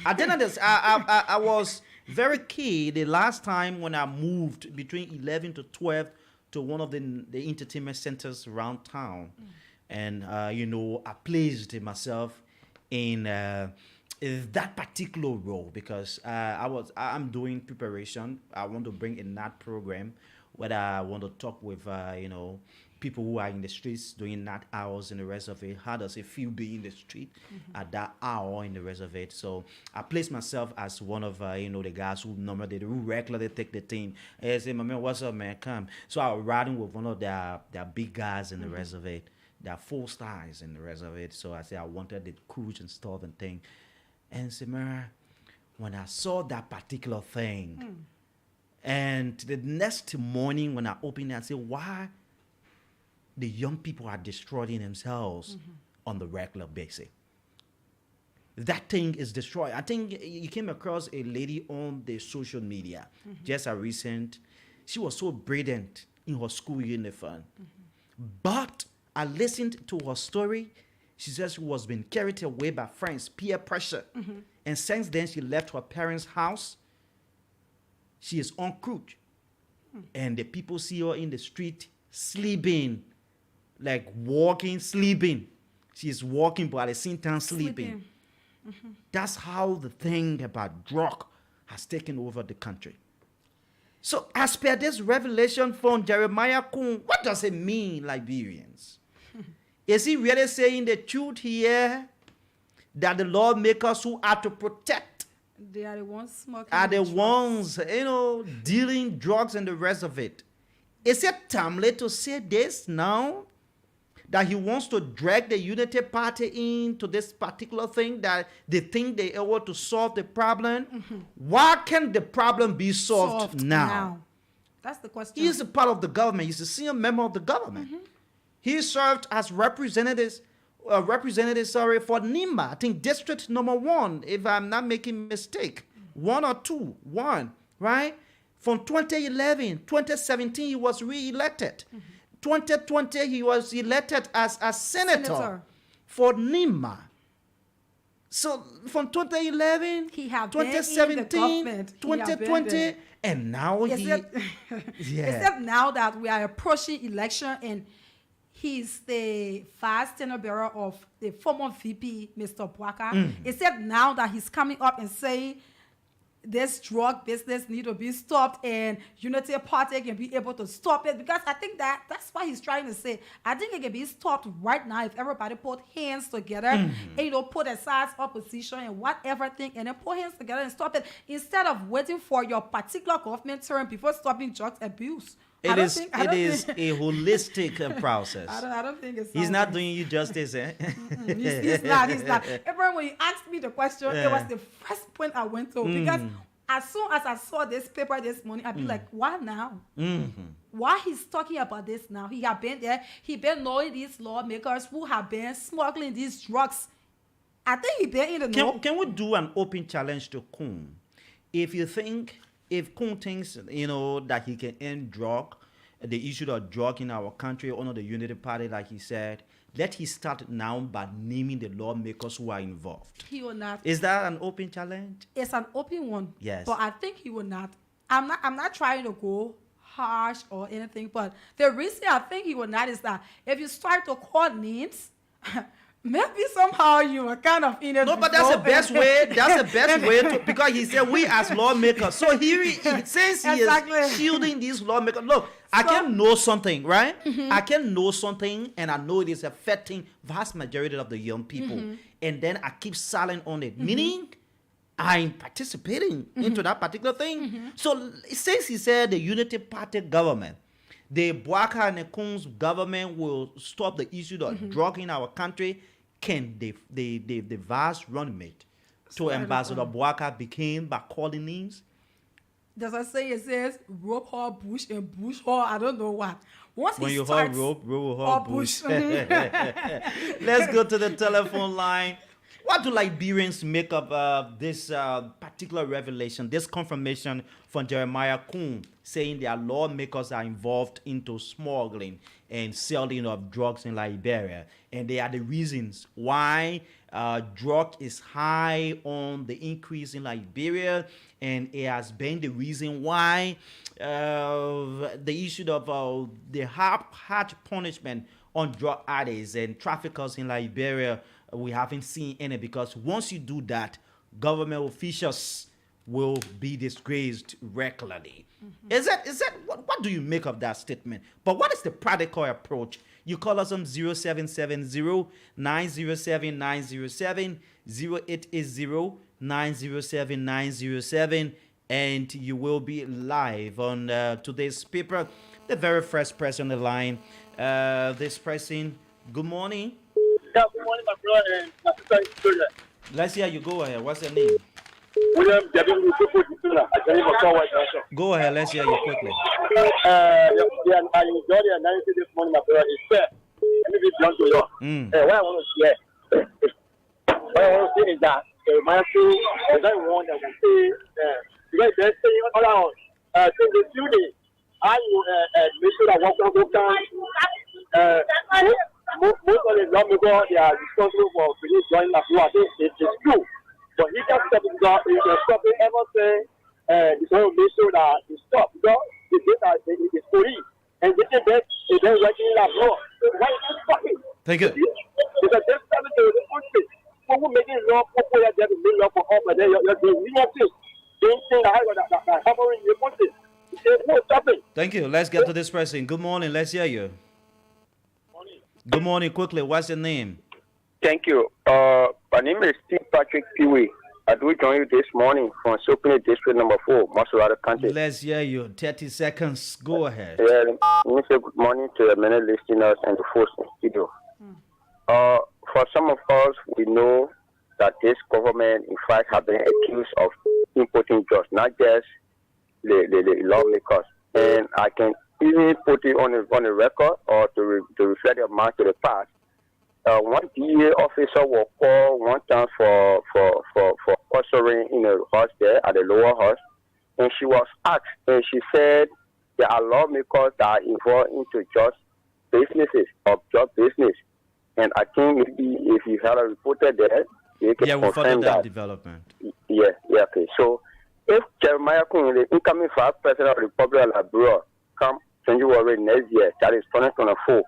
Speaker 1: At the end of this, I was very key the last time when I moved between 11 to 12 to one of the entertainment centers around town. And, I placed myself in that particular role because I'm doing preparation. I want to bring in that program whether I want to talk with, people who are in the streets doing night hours in the rest of it. How does it feel being in the street at that hour in the rest of it? So I place myself as one of, the guys who regularly take the team. Hey, I say, my man, what's up, man? Come. So I was riding with one of their big guys in the rest of it. They're 4 stars in the rest of it. So I said I wanted the cruise and stuff and thing. And Samara, when I saw that particular thing, and the next morning when I opened it, I said, why the young people are destroying themselves on the regular basis? That thing is destroyed. I think you came across a lady on the social media, just a recent. She was so brilliant in her school uniform. But I listened to her story. She says she was being carried away by friends, peer pressure. And since then, she left her parents' house. She is on cruise. And the people see her in the street sleeping, like walking, sleeping. She is walking, but at the same time sleeping. That's how the thing about drug has taken over the country. So as per this revelation from Jeremiah Kun, what does it mean, Liberians? Is he really saying the truth here that the lawmakers who are to protect
Speaker 2: They are the ones smoking.
Speaker 1: are the
Speaker 2: drugs.
Speaker 1: ones, dealing drugs and the rest of it? Is it timely to say this now? That he wants to drag the Unity Party into this particular thing that they think they are able to solve the problem? Why can't the problem be solved now?
Speaker 2: That's the question.
Speaker 1: He is a part of the government. He's a senior member of the government. He served as representative for Nima, I think district number 1, if I'm not making mistake. 1 or 2, 1, right? From 2011, 2017, he was re-elected. 2020, he was elected as a senator for Nima. So from 2011,
Speaker 2: He have been in the
Speaker 1: 2017,
Speaker 2: government. He have been
Speaker 1: 2020,
Speaker 2: there.
Speaker 1: and now
Speaker 2: Except, except now that we are approaching election and he's the vice tenor bearer of the former VP, Mr. Bwaka. Except now that he's coming up and saying this drug business need to be stopped and Unity Party can be able to stop it, because I think that's what he's trying to say. I think it can be stopped right now if everybody put hands together and put aside opposition and whatever thing and then put hands together and stop it instead of waiting for your particular government term before stopping drugs abuse.
Speaker 1: It is a holistic process.
Speaker 2: I don't think it's.
Speaker 1: He's not doing you justice, eh?
Speaker 2: He's not. Everyone, when you asked me the question, it was the first point I went to, because as soon as I saw this paper this morning, I'd be like, why now? Why he's talking about this now? He have been there. He been knowing these lawmakers who have been smuggling these drugs. I think he been in the know.
Speaker 1: Can we do an open challenge to Kun? If Kun thinks, that he can end the issue of drug in our country under the Unity Party, like he said, let he start now by naming the lawmakers who are involved.
Speaker 2: He will not.
Speaker 1: Is that an open challenge?
Speaker 2: It's an open one.
Speaker 1: Yes.
Speaker 2: But I think he will not. I'm not trying to go harsh or anything, but the reason I think he will not is that if you start to call names, maybe somehow you are kind of in it.
Speaker 1: No, but that's the best way. That's the best way to, because he said we as lawmakers. So since he is shielding these lawmakers, look, I can know something, right? I can know something, and I know it is affecting vast majority of the young people, and then I keep silent on it, meaning I'm participating into that particular thing. So since he said the Unity Party government, the Bwaka and the Kun's government will stop the issue of drug in our country, can the vast running mate to Ambassador Boaka became by calling names?
Speaker 2: Does I say it says rope her bush and bush her? I don't know what. Once
Speaker 1: When
Speaker 2: he
Speaker 1: you
Speaker 2: starts,
Speaker 1: hold rope, rope will hold
Speaker 2: or
Speaker 1: bush.
Speaker 2: bush.
Speaker 1: Let's go to the telephone line. What do Liberians make of this particular revelation, this confirmation from Jeremiah Kuhn, saying their lawmakers are involved into smuggling and selling of drugs in Liberia, and they are the reasons why drug is high on the increase in Liberia, and it has been the reason why the issue of the hard punishment on drug addicts and traffickers in Liberia, we haven't seen any, because once you do that, government officials will be disgraced regularly. Is that what do you make of that statement? But what is the practical approach? You call us on 0770 907 907, 0880 907 907, and you will be live on today's paper. The very first person on the line, this person, good morning.
Speaker 3: Yeah, good morning, my brother and my sister is children.
Speaker 1: Let's hear you. Go ahead. What's your name?
Speaker 3: William W. I tell you for forward.
Speaker 1: Go ahead. Let's hear you quickly.
Speaker 3: I enjoyed the analysis this morning, my brother. It's fair. Let me be blunt to you. What I want to say is that my school is that one that will say, because they're saying all around, since the student, I will make sure that what most of the lawmakers, they are responsible for really joining the floor. I think it's true. But he just stopped because he can stop it ever say he's going to make sure that he stop because the data is police. And this is that is then working in that law. So why is it stopping?
Speaker 1: Thank you.
Speaker 3: Because they're starting to the country. People making law, people that they make law for all, but then you're doing nothing. They think that happening in the country. There's no stopping.
Speaker 1: Thank you. Let's get to this person. Good morning. Let's hear you. Good morning. Quickly, what's your name?
Speaker 3: Thank you. My name is Steve Patrick Peewee. I do join you this morning from Sopini District number 4, Masulada County.
Speaker 1: Let's hear you. 30 seconds. Go ahead.
Speaker 3: Yeah, let me say good morning to the many listeners and the folks in the studio. For some of us, we know that this government, in fact, have been accused of importing drugs, not just the lawmakers. And I can even put it on the record or to refer the amount to the past. One DA officer was called one time for ushering in a house there at the lower house, and she was asked, and she said there are lawmakers that are involved into just businesses or job business. And I think maybe if you had a reporter there, they can
Speaker 1: we
Speaker 3: confirm
Speaker 1: followed that development.
Speaker 3: Yeah, okay. So if Jeremiah Kuhn, the incoming vice president of the Republic of Liberia, come January next year, that is 2024,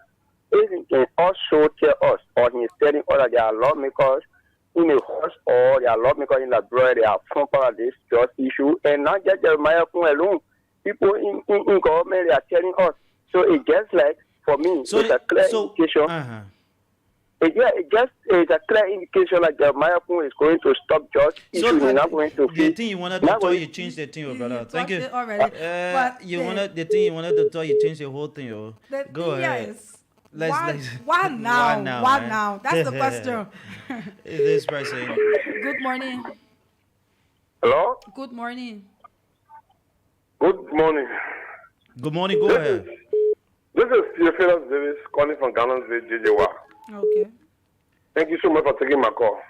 Speaker 3: if he can also tell us, or he is telling us that there are lawmakers in the house or there are lawmakers in Liberia, they are from part of this just issue, and not just Jeremiah Kuhn alone. People in government, they are telling us. So it gets like, for me, it's a clear indication. It is a clear indication that Jeremiah Kuhn is going to stop just issue. He's not going to
Speaker 1: the thing you wanted to tell you change the thing, brother. Thank you.
Speaker 2: Already.
Speaker 1: The thing you wanted to tell you change the whole thing, Go ahead.
Speaker 2: Why now? That's the question.
Speaker 1: This person.
Speaker 2: Good morning.
Speaker 3: Hello?
Speaker 2: Good morning.
Speaker 3: Good morning.
Speaker 1: Good morning. Go ahead.
Speaker 3: This is Theophilus Davis calling from Gallonsville, JJWA.
Speaker 2: Okay.
Speaker 3: Thank you so much for taking my call.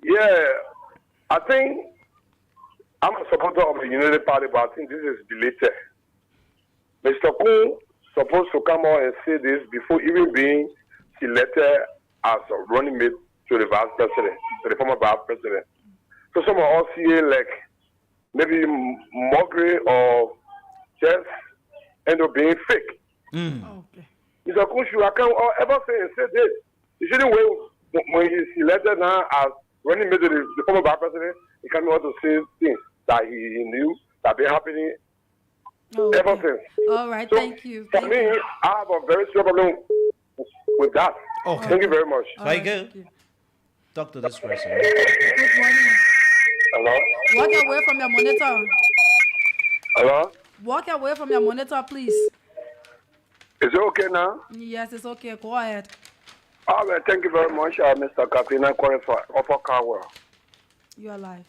Speaker 3: Yeah, I think I'm a supporter of the Unity Party, but I think this is belated. Mr. Kuhn supposed to come out and say this before even being selected as a running mate to the vice president, to the former vice president. So some of us see it like maybe mockery or just end up being fake.
Speaker 2: Okay.
Speaker 3: Mr. Kuhn should ever say this. He shouldn't wait when he's elected now as running mate to the former vice president. He can't want to say things that he knew that have been happening ever since.
Speaker 2: All right,
Speaker 3: so
Speaker 2: thank you.
Speaker 3: For me, I have a very serious problem with that.
Speaker 1: Okay.
Speaker 3: Thank you very much.
Speaker 1: Thank you. Talk to this person.
Speaker 2: Good morning.
Speaker 3: Hello?
Speaker 2: Walk away from your monitor.
Speaker 3: Hello?
Speaker 2: Walk away from your monitor, please.
Speaker 3: Is it okay now?
Speaker 2: Yes, it's okay. Go ahead.
Speaker 3: All right, thank you very much, Mr. Katrina, calling for Upper Carwell.
Speaker 2: You are live.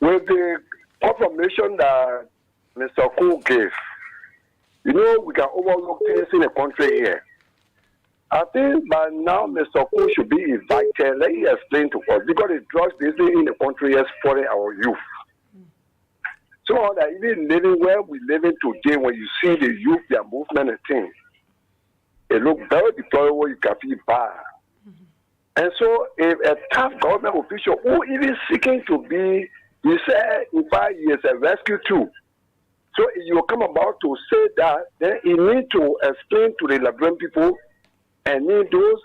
Speaker 4: With the confirmation that Mr. Koo gave, we can overlook things in the country here. I think by now Mr. Koo should be invited. Let him explain to us because the drugs business in the country is spoiling our youth. So that even living where we living today, when you see the youth, their movement and things, it look very deplorable. You can feel bad. And so, if a tough government official who even seeking to be, he said in 5 years a rescue too. So if you come about to say that, then you need to explain to the Liberian people and need those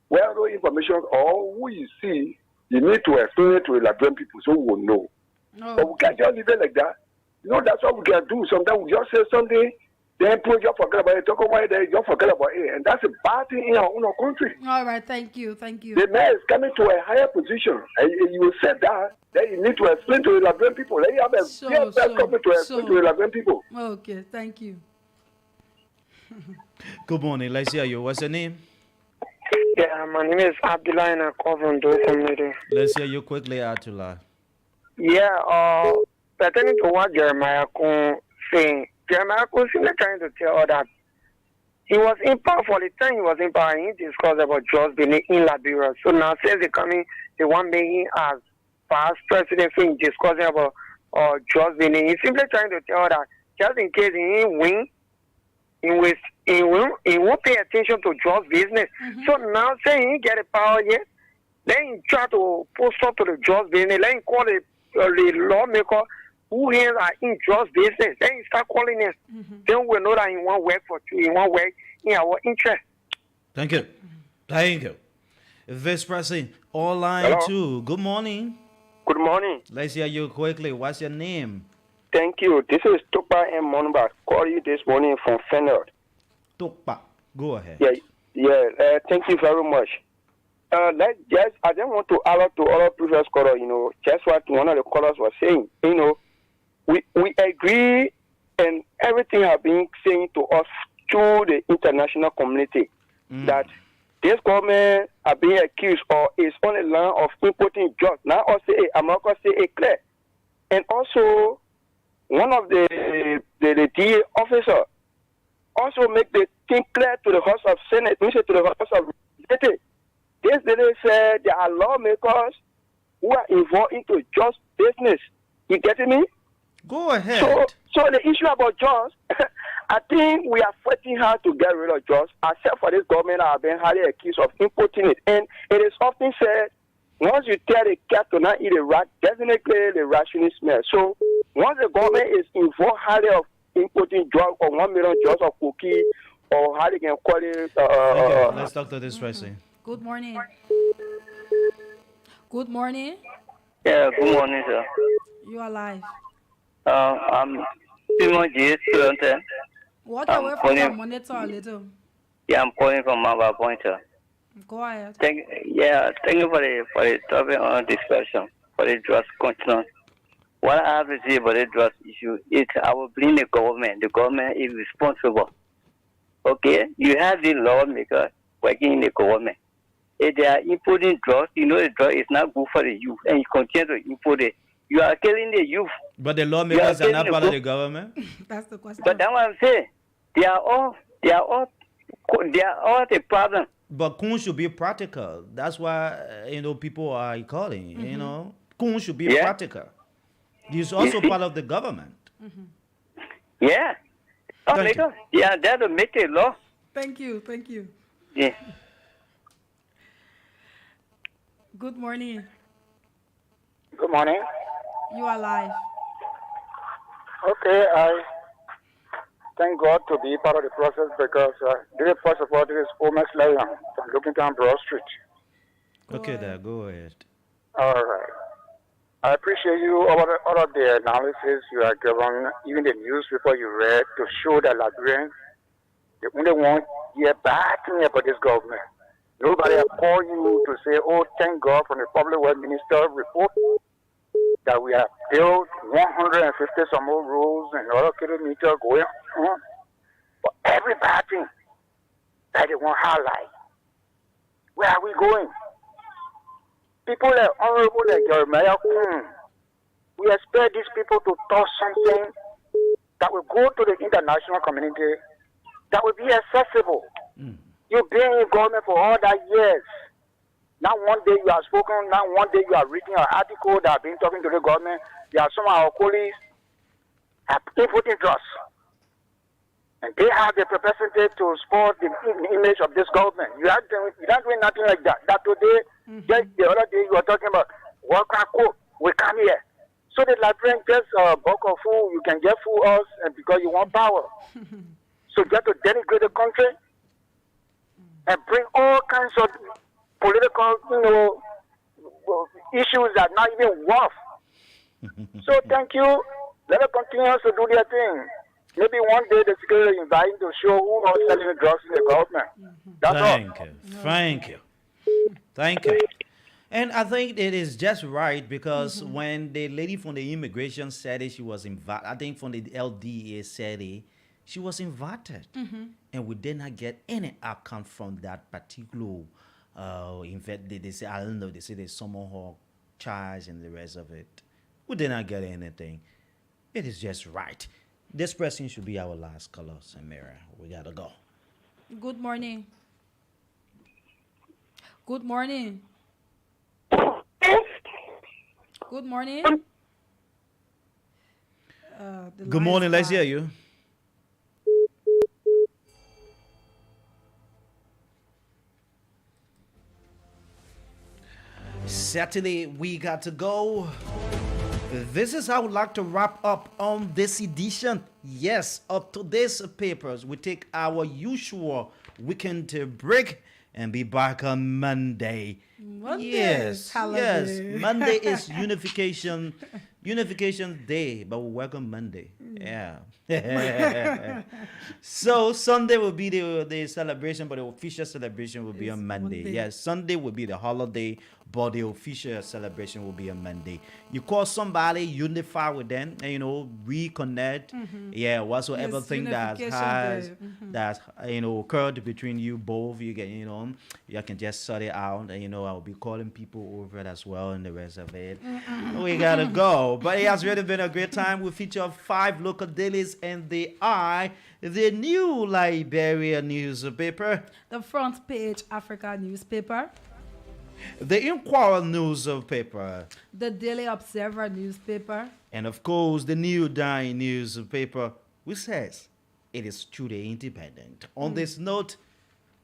Speaker 4: well-known information or who you see, you need to explain it to the Liberian people so we will know.
Speaker 2: Oh.
Speaker 4: But we can't just leave it like that. That's what we can do. Sometimes we just say something, then people just forget about it, talk about it, then just forget about it. And that's a bad thing in our own country.
Speaker 2: All right, thank you.
Speaker 4: The man is coming to a higher position. And you said that, then you need to explain to the Liberian people. Then you have a coming to explain to the Liberian people.
Speaker 2: Okay, thank you.
Speaker 1: Good morning. Let's hear you. What's your name?
Speaker 5: Yeah, my name is Abdullah and I call from Do community.
Speaker 1: Let's hear you quickly, Atula.
Speaker 5: Yeah, pertaining to what Jeremiah Kun saying, Jeremiah Kun is trying to tell us that he was in power for the time he was in power. He discussed about George Benin in Liberia. So now since they want making as past president, so he's discussing about George Benin. He's simply trying to tell us that just in case he win, he won't pay attention to George's business. So now saying he get the power yet, then he try to post up to the George business. Then he call the lawmaker who hands are in George's business. Then he start calling us. Then we know that he won't work for you. He won't work in our interest.
Speaker 1: Thank you. Thank you. Vice President, online
Speaker 3: Hello?
Speaker 1: 2. Good morning.
Speaker 3: Good morning.
Speaker 1: Let's hear you quickly. What's your name?
Speaker 3: Thank you. This is Tupa M. Monba. Call you this morning from Fenner.
Speaker 1: Topa. Go ahead.
Speaker 3: Thank you very much. I just want to allow to all previous callers, just what one of the callers was saying. We agree and everything have been saying to us through the international community that this government are being accused or is on the line of importing drugs. Now I say I'm not gonna say it clear. And also one of the DA officer also make the thing clear to the House of Senate, to the House of Representatives. This lady said there are lawmakers who are involved into just business. You getting me?
Speaker 1: Go ahead.
Speaker 3: So the issue about jobs, I think we are fighting hard to get rid of jobs, except for this government that have been highly accused of importing it. And it is often said, once you tell the cat to not eat a rat, definitely the rat shouldn't smell. So once the government is involved highly of importing drugs or 1 million drugs of cookie or how they can call it.
Speaker 1: Let's talk to this person.
Speaker 2: Good morning. Good morning.
Speaker 5: Yeah, good morning, sir.
Speaker 2: You are live.
Speaker 5: I'm Simon J. Student.
Speaker 2: Walk away from your monitor a little.
Speaker 5: Yeah, I'm calling from Mava Pointer.
Speaker 2: Go ahead.
Speaker 5: Thank you for the topic on discussion for the drugs continent. What I have to say about the drugs issue is I will blame the government. The government is responsible. Okay, you have the lawmakers working in the government. If they are importing drugs, the drug is not good for the youth, and you continue to import it. You are killing the youth.
Speaker 1: But the lawmakers are not part of the government.
Speaker 2: That's the question.
Speaker 5: But that's what I'm saying. They are all the problem.
Speaker 1: But Kun should be practical. That's why people are calling. Kun should be practical. He's also part of the government.
Speaker 5: Yeah.
Speaker 1: Thank you.
Speaker 5: Yeah, that will make a law.
Speaker 2: Thank you.
Speaker 5: Yeah.
Speaker 2: Good morning.
Speaker 4: Good morning.
Speaker 2: You are live.
Speaker 4: Okay, I thank God to be part of the process because first of all, this is Omes Lion from Lookington Broad Street.
Speaker 1: Okay, there. Go ahead.
Speaker 4: All right. I appreciate you all of the analysis you are given, even the newspaper you read to show that Liberians, they only want to hear bad thing about this government. Nobody have called you to say, oh, thank God from the Public Works Minister report that we have built 150 some more roads and other kilometers going on. But every bad thing that they want to highlight, where are we going?
Speaker 3: people like Honorable like Jeremiah Kun, we expect these people to touch something that will go to the international community, that will be accessible. You've been in government for all that years. Now one day you are spoken, now one day you are reading an article that have been talking to the government. There are some of our colleagues have inputting drugs. And they have the capacity to support the image of this government. You are not doing nothing like that. That today, just the other day you were talking about, worker cook, we come here. So the Liberian gets a bulk of food, you can get food us and because you want power. So you have to denigrate the country and bring all kinds of political, issues that are not even worth. So thank you. Let them continue to do their thing. Maybe one day the security will invite to show who are selling drugs in the government. That's all.
Speaker 1: Thank you. And I think it is just right because when the lady from the immigration said it, she was invited. I think from the LDA said it, she was invited. And we did not get any outcome from that particular in fact, they say, I don't know, they say there's someone who charged and the rest of it. We did not get anything. It is just right. This person should be our last caller, Samira. We gotta go.
Speaker 2: Good morning. Good morning. Good morning.
Speaker 1: Good morning, let's hear you. Saturday, we got to go. This is how I would like to wrap up on this edition, yes, of today's papers. We take our usual weekend break and be back on Monday. Yes, Monday is unification day, but we work on Monday. Yeah. So Sunday will be the celebration, but the official celebration will be on Monday. Yes, Sunday will be the holiday, but the official celebration will be on Monday. You call somebody, unify with them, and reconnect. Yeah, whatsoever thing that has that occurred between you both, you can you can just sort it out. And I'll be calling people over it as well, and the rest of it. We gotta go, but it has really been a great time. We feature 5 local dailies and the new Liberia newspaper,
Speaker 2: the front page Africa newspaper,
Speaker 1: the Inquirer newspaper,
Speaker 2: the Daily Observer newspaper,
Speaker 1: and of course the New Dying newspaper, which says it is truly independent. On this note,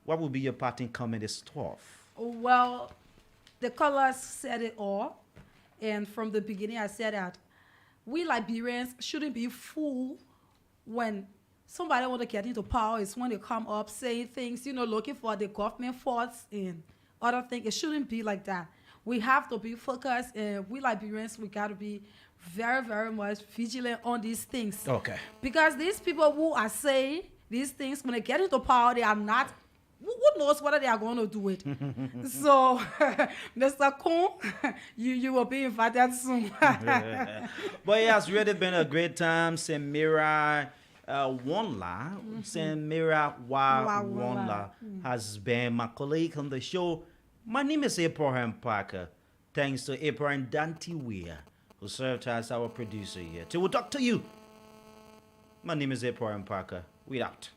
Speaker 1: what will be your parting comment this 12?
Speaker 2: Well, the colors said it all, and from the beginning I said that we Liberians shouldn't be fooled when somebody want to get into power. Is when they come up saying things, looking for the government faults and other things. It shouldn't be like that. We have to be focused, and we Liberians, we got to be very, very much vigilant on these things.
Speaker 1: Okay.
Speaker 2: Because these people who are saying these things, when they get into power, they are not, who knows whether they are going to do it. So, Mr. Kun, you will be invited soon.
Speaker 1: But it has really been a great time. Samira Wanla, Samira Wanla has been my colleague on the show. My name is Abraham Parker. Thanks to Abraham Dante Weir, who served as our producer here. Till we talk to you. My name is Abraham Parker. We out.